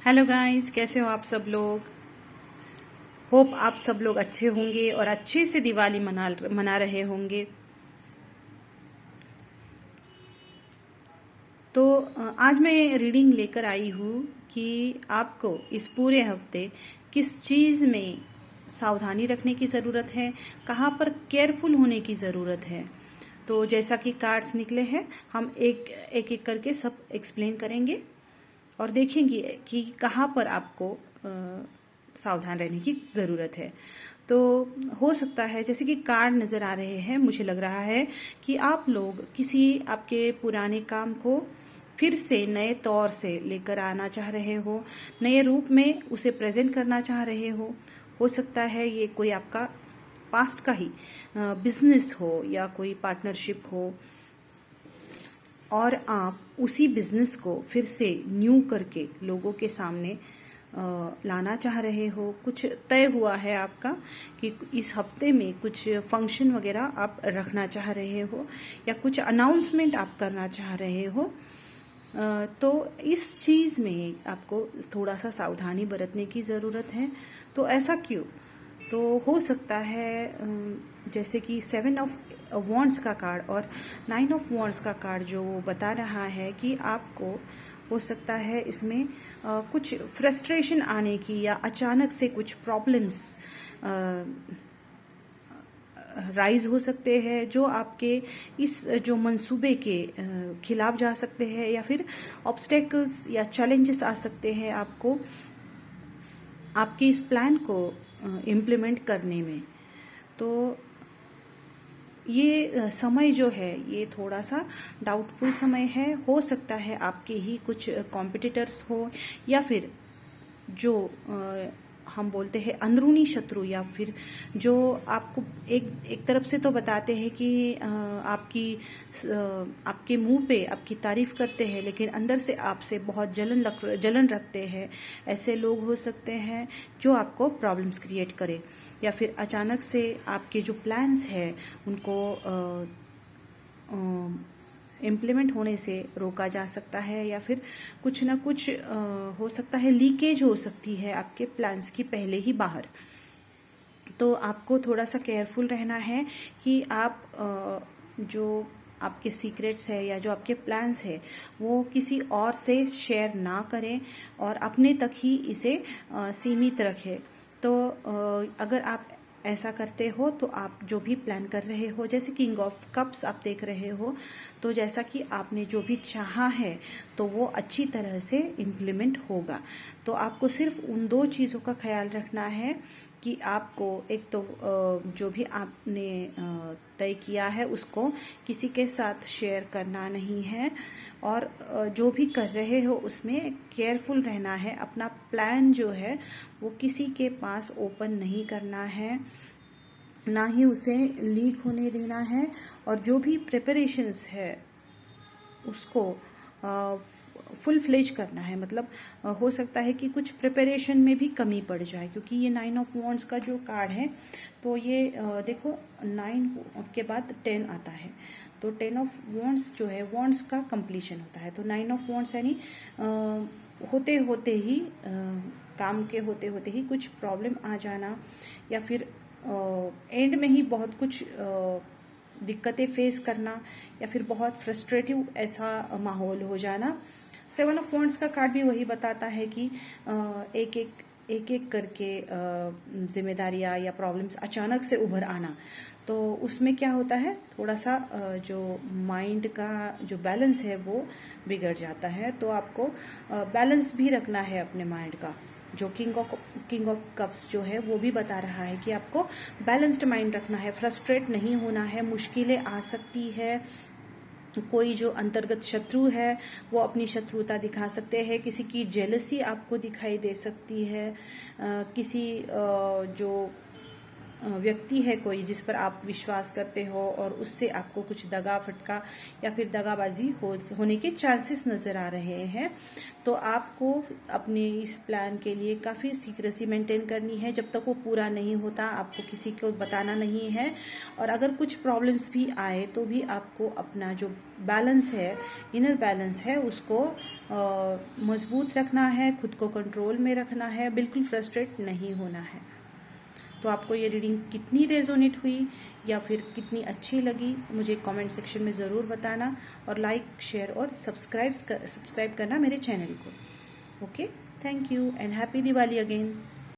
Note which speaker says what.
Speaker 1: Hello guys, कैसे हो आप सब लोग। होप आप सब लोग अच्छे होंगे और अच्छे से दिवाली मना रहे होंगे। तो आज मैं रीडिंग लेकर आई हूँ कि आपको इस पूरे हफ्ते किस चीज़ में सावधानी रखने की ज़रूरत है, कहाँ पर केयरफुल होने की ज़रूरत है। तो जैसा कि कार्ड्स निकले हैं, हम एक एक करके सब एक्सप्लेन करेंगे और देखेंगे कि कहाँ पर आपको सावधान रहने की ज़रूरत है। तो हो सकता है, जैसे कि कार्ड नज़र आ रहे हैं, मुझे लग रहा है कि आप लोग किसी आपके पुराने काम को फिर से नए तौर से लेकर आना चाह रहे हो, नए रूप में उसे प्रेजेंट करना चाह रहे हो सकता है ये कोई आपका पास्ट का ही बिजनेस हो या कोई पार्टनरशिप हो और आप उसी बिजनेस को फिर से न्यू करके लोगों के सामने लाना चाह रहे हो। कुछ तय हुआ है आपका कि इस हफ्ते में कुछ फंक्शन वगैरह आप रखना चाह रहे हो या कुछ अनाउंसमेंट आप करना चाह रहे हो। तो इस चीज़ में आपको थोड़ा सा सावधानी बरतने की ज़रूरत है। तो ऐसा क्यों? तो हो सकता है जैसे कि 7 ऑफ वॉन्ड्स का कार्ड और 9 ऑफ वॉन्ड्स का कार्ड जो बता रहा है कि आपको हो सकता है इसमें कुछ फ्रस्ट्रेशन आने की या अचानक से कुछ प्रॉब्लम्स राइज हो सकते हैं जो आपके इस जो मंसूबे के खिलाफ जा सकते हैं, या फिर ऑब्स्टेकल्स या चैलेंजेस आ सकते हैं आपको आपके इस प्लान को इम्प्लीमेंट करने में। तो ये समय जो है ये थोड़ा सा डाउटफुल समय है। हो सकता है आपके ही कुछ कॉम्पिटिटर्स हो या फिर जो हम बोलते हैं अंदरूनी शत्रु, या फिर जो आपको एक तरफ से तो बताते हैं कि आपके मुंह पे आपकी तारीफ करते हैं, लेकिन अंदर से आपसे बहुत जलन रखते हैं। ऐसे लोग हो सकते हैं जो आपको प्रॉब्लम्स क्रिएट करे, या फिर अचानक से आपके जो प्लान्स हैं उनको इम्प्लीमेंट होने से रोका जा सकता है, या फिर कुछ ना कुछ हो सकता है लीकेज हो सकती है आपके प्लान्स की पहले ही बाहर। तो आपको थोड़ा सा केयरफुल रहना है कि आप जो आपके सीक्रेट्स है या जो आपके प्लान्स है वो किसी और से शेयर ना करें और अपने तक ही इसे सीमित रखें। तो अगर आप ऐसा करते हो तो आप जो भी प्लान कर रहे हो, जैसे किंग ऑफ कप्स आप देख रहे हो, तो जैसा कि आपने जो भी चाहा है तो वो अच्छी तरह से इम्प्लीमेंट होगा। तो आपको सिर्फ उन 2 चीज़ों का ख्याल रखना है कि आपको एक तो जो भी आपने तय किया है उसको किसी के साथ शेयर करना नहीं है, और जो भी कर रहे हो उसमें केयरफुल रहना है। अपना प्लान जो है वो किसी के पास ओपन नहीं करना है, ना ही उसे लीक होने देना है। और जो भी प्रिपरेशंस है उसको फुल फ्लेज करना है। मतलब हो सकता है कि कुछ प्रिपरेशन में भी कमी पड़ जाए, क्योंकि ये 9 ऑफ वॉन्ड्स का जो कार्ड है तो ये देखो 9 के बाद 10 आता है। तो 10 ऑफ वॉन्ड्स जो है वॉन्ड्स का कंप्लीशन होता है। तो 9 ऑफ वॉन्ड्स यानी होते होते ही काम के होते होते ही कुछ प्रॉब्लम आ जाना, या फिर एंड में ही बहुत कुछ दिक्कतें फेस करना, या फिर बहुत फ्रस्ट्रेटिव ऐसा माहौल हो जाना। 7 ऑफ वॉन्ड्स का कार्ड भी वही बताता है कि एक एक करके जिम्मेदारियां या प्रॉब्लम्स अचानक से उभर आना। तो उसमें क्या होता है, थोड़ा सा जो माइंड का जो बैलेंस है वो बिगड़ जाता है। तो आपको बैलेंस भी रखना है अपने माइंड का। जो किंग ऑफ कप्स जो है वो भी बता रहा है कि आपको बैलेंस्ड माइंड रखना है, फ्रस्ट्रेट नहीं होना है। मुश्किलें आ सकती है, कोई जो अंतर्गत शत्रु है वो अपनी शत्रुता दिखा सकते हैं, किसी की जेलसी आपको दिखाई दे सकती है, किसी जो व्यक्ति है कोई जिस पर आप विश्वास करते हो और उससे आपको कुछ दगा फटका या फिर दगाबाजी होने के चांसेस नज़र आ रहे हैं, तो आपको अपने इस प्लान के लिए काफ़ी सीक्रेसी मेंटेन करनी है। जब तक वो पूरा नहीं होता आपको किसी को बताना नहीं है। और अगर कुछ प्रॉब्लम्स भी आए तो भी आपको अपना जो बैलेंस है, इनर बैलेंस है, उसको मजबूत रखना है, खुद को कंट्रोल में रखना है, बिल्कुल फ्रस्ट्रेट नहीं होना है। तो आपको ये रीडिंग कितनी रेजोनेट हुई या फिर कितनी अच्छी लगी मुझे कमेंट सेक्शन में ज़रूर बताना, और लाइक, शेयर और सब्सक्राइब करना मेरे चैनल को। Okay, thank you and happy Diwali again.